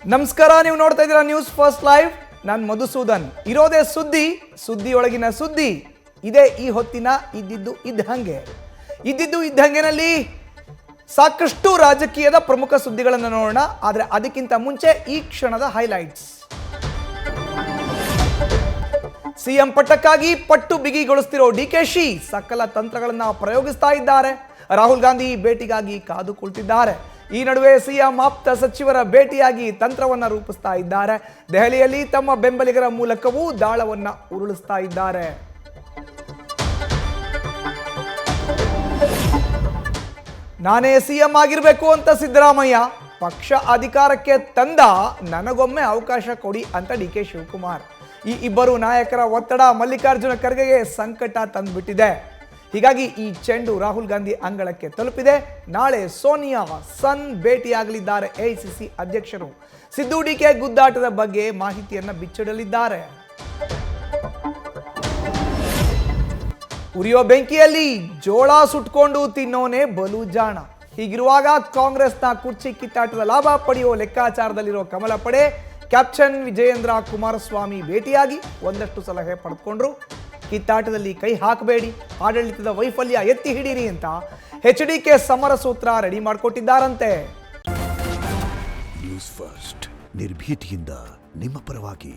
ನಮಸ್ಕಾರ, ನೀವು ನೋಡ್ತಾ ಇದ್ದೀರಾ ನ್ಯೂಸ್ ಫಸ್ಟ್ ಲೈವ್. ನಾನು ಮಧುಸೂದನ್. ಇರೋದೇ ಸುದ್ದಿಯೊಳಗಿನ ಸುದ್ದಿ. ಇದೇ ಈ ಹೊತ್ತಿನ ಇದ್ದಿದ್ದು ಇದ್ದಂಗೆನಲ್ಲಿ ಸಾಕಷ್ಟು ರಾಜಕೀಯದ ಪ್ರಮುಖ ಸುದ್ದಿಗಳನ್ನು ನೋಡೋಣ. ಆದರೆ ಅದಕ್ಕಿಂತ ಮುಂಚೆ ಈ ಕ್ಷಣದ ಹೈಲೈಟ್ಸ್. ಸಿಎಂ ಪಟ್ಟಕ್ಕಾಗಿ ಪಟ್ಟು ಬಿಗಿಗೊಳಿಸ್ತಿರೋ ಡಿಕೆಶಿ ಸಕಲ ತಂತ್ರಗಳನ್ನು ಪ್ರಯೋಗಿಸ್ತಾ ಇದ್ದಾರೆ. ರಾಹುಲ್ ಗಾಂಧಿ ಭೇಟಿಗಾಗಿ ಕಾದು ಕುಳಿತಿದ್ದಾರೆ. ಈ ನಡುವೆ ಸಿಎಂ ಆಪ್ತ ಸಚಿವರ ಭೇಟಿಯಾಗಿ ತಂತ್ರವನ್ನು ರೂಪಿಸ್ತಾ ಇದ್ದಾರೆ. ದೆಹಲಿಯಲ್ಲಿ ತಮ್ಮ ಬೆಂಬಲಿಗರ ಮೂಲಕವೂ ದಾಳವನ್ನು ಉರುಳಿಸ್ತಾ ಇದ್ದಾರೆ. ನಾನೇ ಸಿಎಂ ಆಗಿರಬೇಕು ಅಂತ ಸಿದ್ದರಾಮಯ್ಯ, ಪಕ್ಷ ಅಧಿಕಾರಕ್ಕೆ ತಂದ ನನಗೊಮ್ಮೆ ಅವಕಾಶ ಕೊಡಿ ಅಂತ ಡಿಕೆ ಶಿವಕುಮಾರ್. ಈ ಇಬ್ಬರು ನಾಯಕರ ಒತ್ತಡ ಮಲ್ಲಿಕಾರ್ಜುನ ಖರ್ಗೆಗೆ ಸಂಕಟ ತಂದುಬಿಟ್ಟಿದೆ. ಹೀಗಾಗಿ ಈ ಚೆಂಡು ರಾಹುಲ್ ಗಾಂಧಿ ಅಂಗಳಕ್ಕೆ ತಲುಪಿದೆ. ನಾಳೆ ಸೋನಿಯಾ ಸನ್ ಭೇಟಿಯಾಗಲಿದ್ದಾರೆ ಎಐಸಿಸಿ ಅಧ್ಯಕ್ಷರು. ಸಿದ್ದು ಡಿಕೆ ಗುದ್ದಾಟದ ಬಗ್ಗೆ ಮಾಹಿತಿಯನ್ನು ಬಿಚ್ಚಿಡಲಿದ್ದಾರೆ. ಉರಿಯೋ ಬೆಂಕಿಯಲ್ಲಿ ಜೋಳ ಸುಟ್ಕೊಂಡು ತಿನ್ನೋನೆ ಬಲು ಜಾಣ. ಹೀಗಿರುವಾಗ ಕಾಂಗ್ರೆಸ್ನ ಕುರ್ಚಿ ಕಿತ್ತಾಟದ ಲಾಭ ಪಡೆಯುವ ಲೆಕ್ಕಾಚಾರದಲ್ಲಿರೋ ಕಮಲ ಪಡೆ ಕ್ಯಾಪ್ಟನ್ ವಿಜಯೇಂದ್ರ ಕುಮಾರಸ್ವಾಮಿ ಭೇಟಿಯಾಗಿ ಒಂದಷ್ಟು ಸಲಹೆ ಪಡೆದುಕೊಂಡ್ರು. ಕಿತ್ತಾಟದಲ್ಲಿ ಕೈ ಹಾಕಬೇಡಿ, ಆಡಳಿತದ ವೈಫಲ್ಯ ಎತ್ತಿ ಹಿಡೀರಿ ಅಂತ HDK ಸಮರ ಸೂತ್ರ ರೆಡಿ ಮಾಡಿಕೊಟ್ಟಿದ್ದಾರಂತೆ. ನ್ಯೂಸ್ ಫಸ್ಟ್ ನಿರ್ಭೀತಿಯಿಂದ ನಿಮ್ಮ ಪರವಾಗಿ.